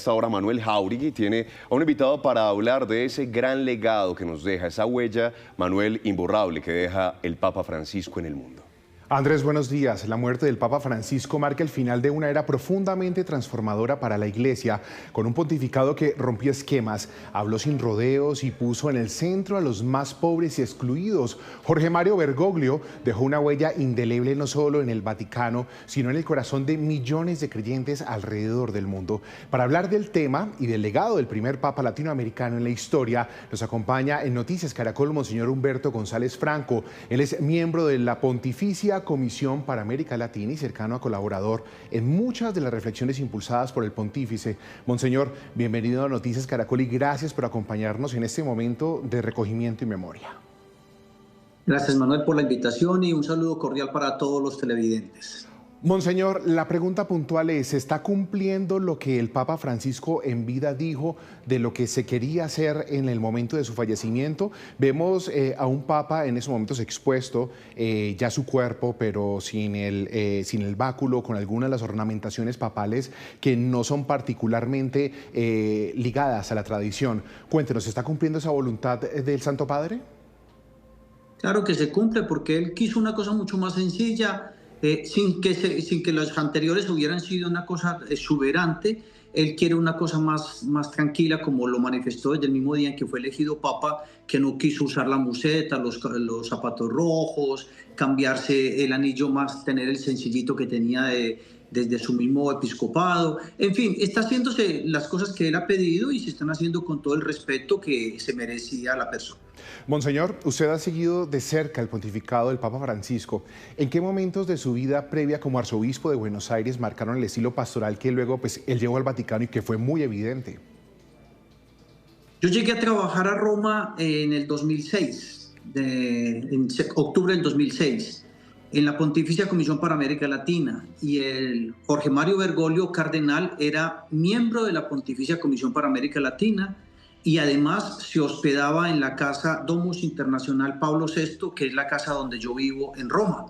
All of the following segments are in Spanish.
Ahora Manuel Jáuregui tiene a un invitado para hablar de ese gran legado que nos deja, esa huella, Manuel, imborrable que deja el Papa Francisco en el mundo. Andrés, buenos días. La muerte del Papa Francisco marca el final de una era profundamente transformadora para la Iglesia, con un pontificado que rompió esquemas, habló sin rodeos y puso en el centro a los más pobres y excluidos. Jorge Mario Bergoglio dejó una huella indeleble no solo en el Vaticano, sino en el corazón de millones de creyentes alrededor del mundo. Para hablar del tema y del legado del primer Papa latinoamericano en la historia, nos acompaña en Noticias Caracol Monseñor Humberto González Franco. Él es miembro de la Pontificia Comisión para América Latina y cercano a colaborador en muchas de las reflexiones impulsadas por el pontífice. Monseñor, bienvenido a Noticias Caracol y gracias por acompañarnos en este momento de recogimiento y memoria. Gracias, Manuel, por la invitación y un saludo cordial para todos los televidentes. Monseñor, la pregunta puntual es, ¿se está cumpliendo lo que el Papa Francisco en vida dijo de lo que se quería hacer en el momento de su fallecimiento? Vemos a un Papa en esos momentos expuesto, ya su cuerpo, pero sin el báculo, con algunas de las ornamentaciones papales que no son particularmente ligadas a la tradición. Cuéntenos, ¿se está cumpliendo esa voluntad del Santo Padre? Claro que se cumple, porque él quiso una cosa mucho más sencilla, sin que los anteriores hubieran sido una cosa exuberante. Él quiere una cosa más tranquila, como lo manifestó desde el mismo día en que fue elegido Papa, que no quiso usar la museta, los zapatos rojos, cambiarse el anillo, más tener el sencillito que tenía desde su mismo episcopado. En fin, está haciéndose las cosas que él ha pedido y se están haciendo con todo el respeto que se merecía la persona. Monseñor, usted ha seguido de cerca el pontificado del Papa Francisco. ¿En qué momentos de su vida previa como arzobispo de Buenos Aires marcaron el estilo pastoral que luego él llevó al Vaticano y que fue muy evidente? Yo llegué a trabajar a Roma en el 2006, en octubre del 2006, en la Pontificia Comisión para América Latina, y el Jorge Mario Bergoglio, cardenal, era miembro de la Pontificia Comisión para América Latina y además se hospedaba en la casa Domus Internacional Pablo VI, que es la casa donde yo vivo en Roma.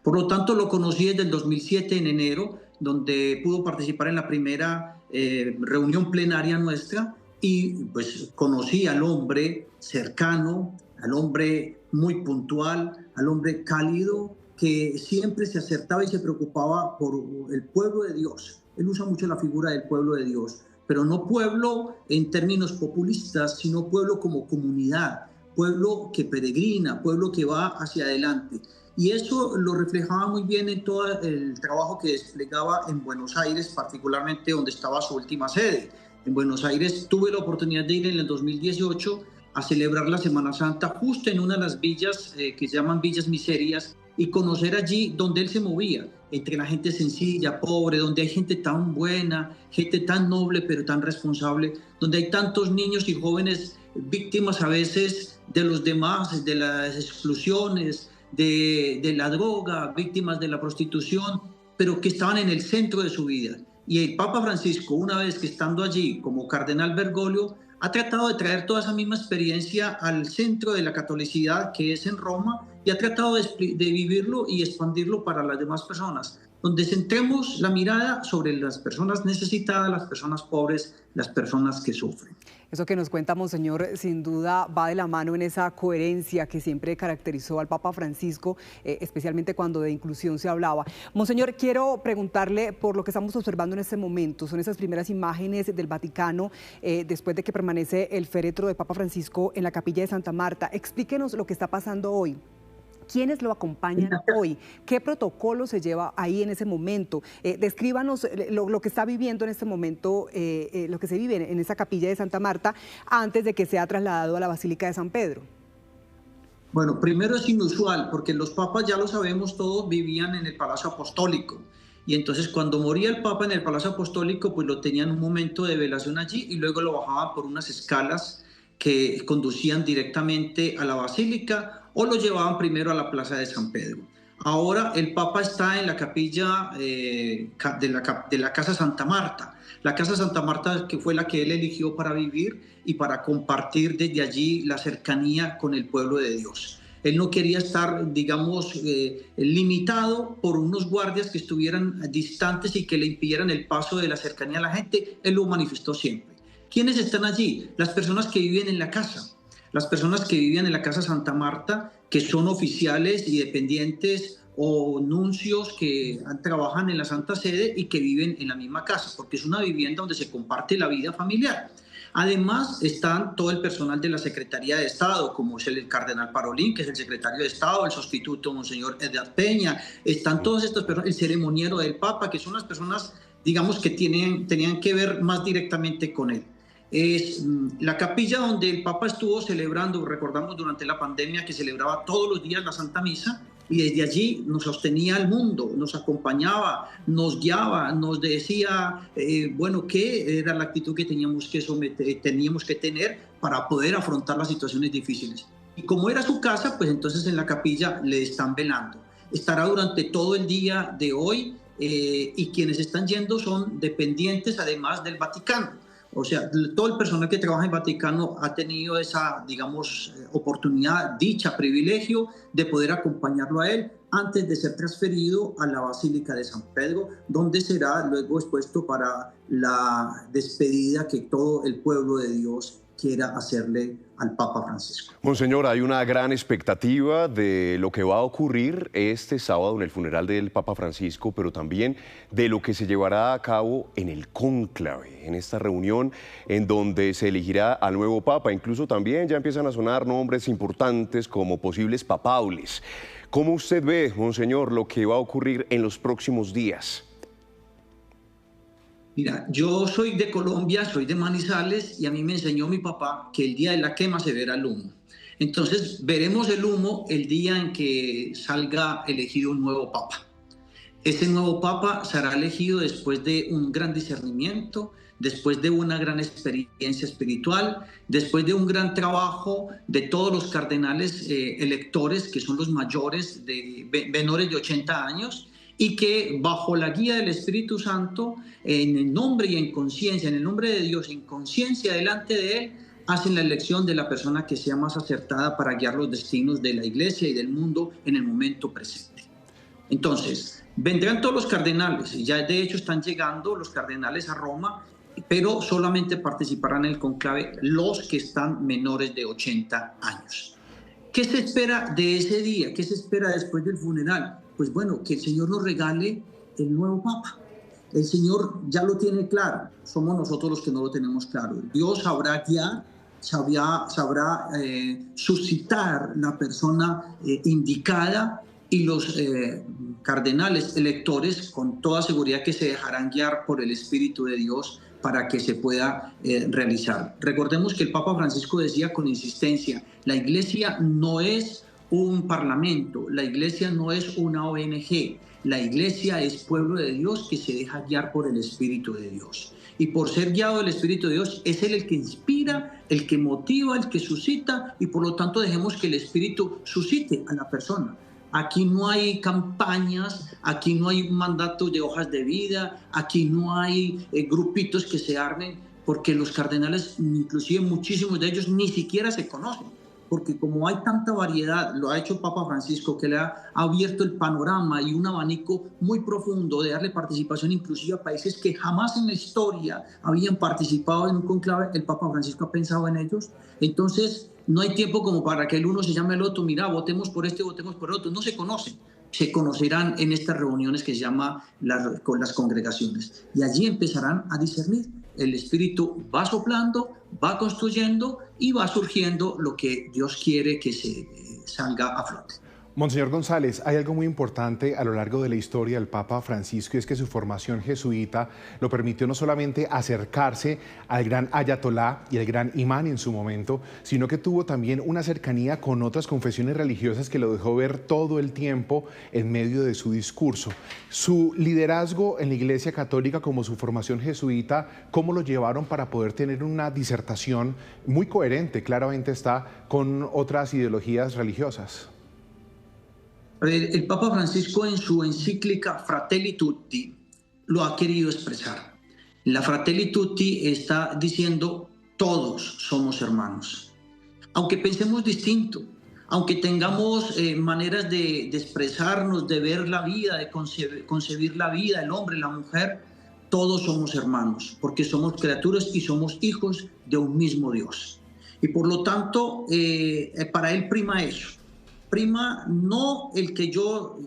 Por lo tanto, lo conocí desde el 2007, en enero, donde pudo participar en la primera reunión plenaria nuestra, y pues conocí al hombre cercano, al hombre muy puntual, al hombre cálido, que siempre se acertaba y se preocupaba por el pueblo de Dios. Él usa mucho la figura del pueblo de Dios, pero no pueblo en términos populistas, sino pueblo como comunidad, pueblo que peregrina, pueblo que va hacia adelante. Y eso lo reflejaba muy bien en todo el trabajo que desplegaba en Buenos Aires, particularmente donde estaba su última sede. En Buenos Aires tuve la oportunidad de ir en el 2018 a celebrar la Semana Santa justo en una de las villas que se llaman Villas Miserias, y conocer allí donde él se movía, entre la gente sencilla, pobre, donde hay gente tan buena, gente tan noble pero tan responsable, donde hay tantos niños y jóvenes víctimas a veces de los demás, de las exclusiones, de la droga, víctimas de la prostitución, pero que estaban en el centro de su vida. Y el Papa Francisco, una vez que estando allí como cardenal Bergoglio, ha tratado de traer toda esa misma experiencia al centro de la catolicidad, que es en Roma, y ha tratado de vivirlo y expandirlo para las demás personas, donde centremos la mirada sobre las personas necesitadas, las personas pobres, las personas que sufren. Eso que nos cuenta, Monseñor, sin duda va de la mano en esa coherencia que siempre caracterizó al Papa Francisco, especialmente cuando de inclusión se hablaba. Monseñor, quiero preguntarle por lo que estamos observando en este momento. Son esas primeras imágenes del Vaticano después de que permanece el féretro de Papa Francisco en la capilla de Santa Marta. Explíquenos lo que está pasando hoy. ¿Quiénes lo acompañan hoy? ¿Qué protocolo se lleva ahí en ese momento? Descríbanos lo que está viviendo en este momento, lo que se vive en esa capilla de Santa Marta antes de que sea trasladado a la Basílica de San Pedro. Bueno, primero es inusual, porque los papas, ya lo sabemos todos, vivían en el Palacio Apostólico. Y entonces cuando moría el Papa en el Palacio Apostólico, pues lo tenían un momento de velación allí y luego lo bajaban por unas escalas que conducían directamente a la Basílica, o lo llevaban primero a la Plaza de San Pedro. Ahora el Papa está en la capilla de la Casa Santa Marta. La Casa Santa Marta, que fue la que él eligió para vivir y para compartir desde allí la cercanía con el pueblo de Dios. Él no quería estar, digamos, limitado por unos guardias que estuvieran distantes y que le impidieran el paso de la cercanía a la gente. Él lo manifestó siempre. ¿Quiénes están allí? Las personas que viven en la casa. Las personas que vivían en la Casa Santa Marta, que son oficiales y dependientes o nuncios que trabajan en la Santa Sede y que viven en la misma casa, porque es una vivienda donde se comparte la vida familiar. Además están todo el personal de la Secretaría de Estado, como es el cardenal Parolín, que es el secretario de Estado, el sustituto Monseñor Edgar Peña, están todas estas personas, el ceremoniero del Papa, que son las personas, digamos, que tenían que ver más directamente con él. Es la capilla donde el Papa estuvo celebrando, recordamos durante la pandemia que celebraba todos los días la Santa Misa, y desde allí nos sostenía al mundo, nos acompañaba, nos guiaba, nos decía, bueno, qué era la actitud que teníamos que tener para poder afrontar las situaciones difíciles. Y como era su casa, pues entonces en la capilla le están velando. Estará durante todo el día de hoy y quienes están yendo son dependientes además del Vaticano. O sea, todo el personal que trabaja en Vaticano ha tenido esa, digamos, oportunidad, dicha, privilegio de poder acompañarlo a él antes de ser transferido a la Basílica de San Pedro, donde será luego expuesto para la despedida que todo el pueblo de Dios quiera hacerle al Papa Francisco. Monseñor, hay una gran expectativa de lo que va a ocurrir este sábado en el funeral del Papa Francisco, pero también de lo que se llevará a cabo en el cónclave, en esta reunión en donde se elegirá al nuevo Papa. Incluso también ya empiezan a sonar nombres importantes como posibles papaules. ¿Cómo usted ve, Monseñor, lo que va a ocurrir en los próximos días? Mira, yo soy de Colombia, soy de Manizales y a mí me enseñó mi papá que el día de la quema se verá el humo. Entonces veremos el humo el día en que salga elegido un nuevo papa. Ese nuevo papa será elegido después de un gran discernimiento, después de una gran experiencia espiritual, después de un gran trabajo de todos los cardenales electores, que son los mayores, menores de 80 años, y que bajo la guía del Espíritu Santo, en el nombre y en conciencia, en el nombre de Dios, en conciencia delante de Él, hacen la elección de la persona que sea más acertada para guiar los destinos de la Iglesia y del mundo en el momento presente. Entonces, vendrán todos los cardenales, y ya de hecho están llegando los cardenales a Roma, pero solamente participarán en el conclave los que están menores de 80 años. ¿Qué se espera de ese día? ¿Qué se espera después del funeral? Pues bueno, que el Señor nos regale el nuevo Papa. El Señor ya lo tiene claro, somos nosotros los que no lo tenemos claro. Dios sabrá guiar, sabrá suscitar la persona indicada, y los cardenales electores con toda seguridad que se dejarán guiar por el Espíritu de Dios para que se pueda realizar. Recordemos que el Papa Francisco decía con insistencia, la Iglesia no es un parlamento, la Iglesia no es una ONG, la Iglesia es pueblo de Dios que se deja guiar por el Espíritu de Dios. Y por ser guiado del Espíritu de Dios, es Él el que inspira, el que motiva, el que suscita, y por lo tanto dejemos que el Espíritu suscite a la persona. Aquí no hay campañas, aquí no hay mandatos de hojas de vida, aquí no hay grupitos que se armen, porque los cardenales, inclusive muchísimos de ellos, ni siquiera se conocen. Porque como hay tanta variedad, lo ha hecho Papa Francisco, que le ha abierto el panorama y un abanico muy profundo de darle participación inclusive a países que jamás en la historia habían participado en un conclave, el Papa Francisco ha pensado en ellos. Entonces, no hay tiempo como para que el uno se llame el otro, mira, votemos por este, votemos por el otro. No se conocen. Se conocerán en estas reuniones que se llama las congregaciones. Y allí empezarán a discernir. El Espíritu va soplando, va construyendo y va surgiendo lo que Dios quiere que se salga a flote. Monseñor González, hay algo muy importante a lo largo de la historia del Papa Francisco, y es que su formación jesuita lo permitió no solamente acercarse al gran ayatolá y al gran imán en su momento, sino que tuvo también una cercanía con otras confesiones religiosas que lo dejó ver todo el tiempo en medio de su discurso. Su liderazgo en la Iglesia Católica como su formación jesuita, ¿cómo lo llevaron para poder tener una disertación muy coherente, claramente está, con otras ideologías religiosas? El Papa Francisco en su encíclica Fratelli Tutti lo ha querido expresar. La Fratelli Tutti está diciendo todos somos hermanos. Aunque pensemos distinto, Aunque tengamos maneras de expresarnos, de ver la vida, de concebir la vida, el hombre, la mujer, todos somos hermanos, porque somos criaturas y somos hijos de un mismo Dios. Y por lo tanto, para él prima eso. Prima no el que yo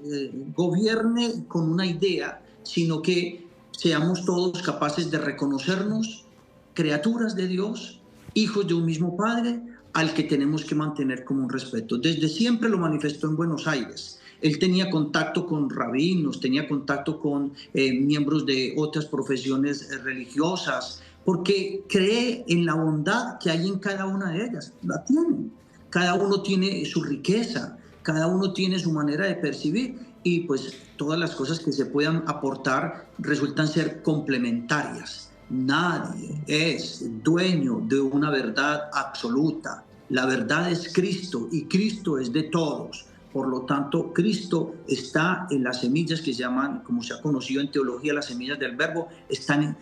gobierne con una idea, sino que seamos todos capaces de reconocernos criaturas de Dios, hijos de un mismo Padre, al que tenemos que mantener como un respeto. Desde siempre lo manifestó en Buenos Aires. Él tenía contacto con rabinos, tenía contacto con miembros de otras profesiones religiosas, porque cree en la bondad que hay en cada una de ellas. La tienen. Cada uno tiene su riqueza, cada uno tiene su manera de percibir y pues todas las cosas que se puedan aportar resultan ser complementarias. Nadie es dueño de una verdad absoluta. La verdad es Cristo y Cristo es de todos. Por lo tanto, Cristo está en las semillas que se llaman, como se ha conocido en teología, las semillas del verbo, están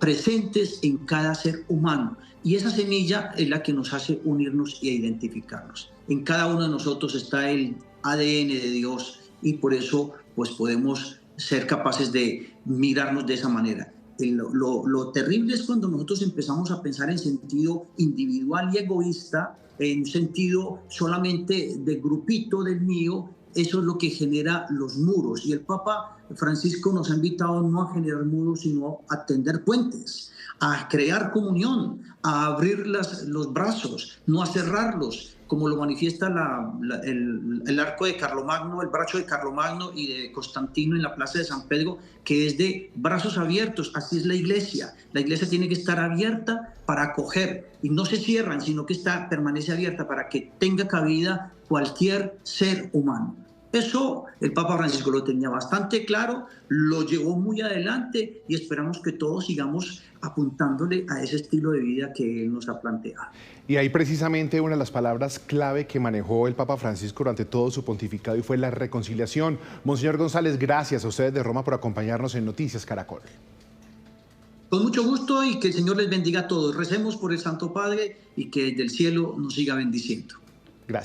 presentes en cada ser humano. Y esa semilla es la que nos hace unirnos e identificarnos. En cada uno de nosotros está el ADN de Dios y por eso pues, podemos ser capaces de mirarnos de esa manera. Lo terrible es cuando nosotros empezamos a pensar en sentido individual y egoísta, en sentido solamente del grupito del mío. Eso es lo que genera los muros. Y el Papa Francisco nos ha invitado no a generar muros, sino a tender puentes, a crear comunión, a abrir los brazos, no a cerrarlos, como lo manifiesta el arco de Carlomagno, el brazo de Carlomagno y de Constantino en la plaza de San Pedro, que es de brazos abiertos. Así es la iglesia. La iglesia tiene que estar abierta para acoger y no se cierran, sino que permanece abierta para que tenga cabida cualquier ser humano. Eso el Papa Francisco lo tenía bastante claro, lo llevó muy adelante y esperamos que todos sigamos apuntándole a ese estilo de vida que él nos ha planteado. Y ahí precisamente una de las palabras clave que manejó el Papa Francisco durante todo su pontificado y fue la reconciliación. Monseñor González, gracias a ustedes de Roma por acompañarnos en Noticias Caracol. Con mucho gusto y que el Señor les bendiga a todos. Recemos por el Santo Padre y que desde el cielo nos siga bendiciendo.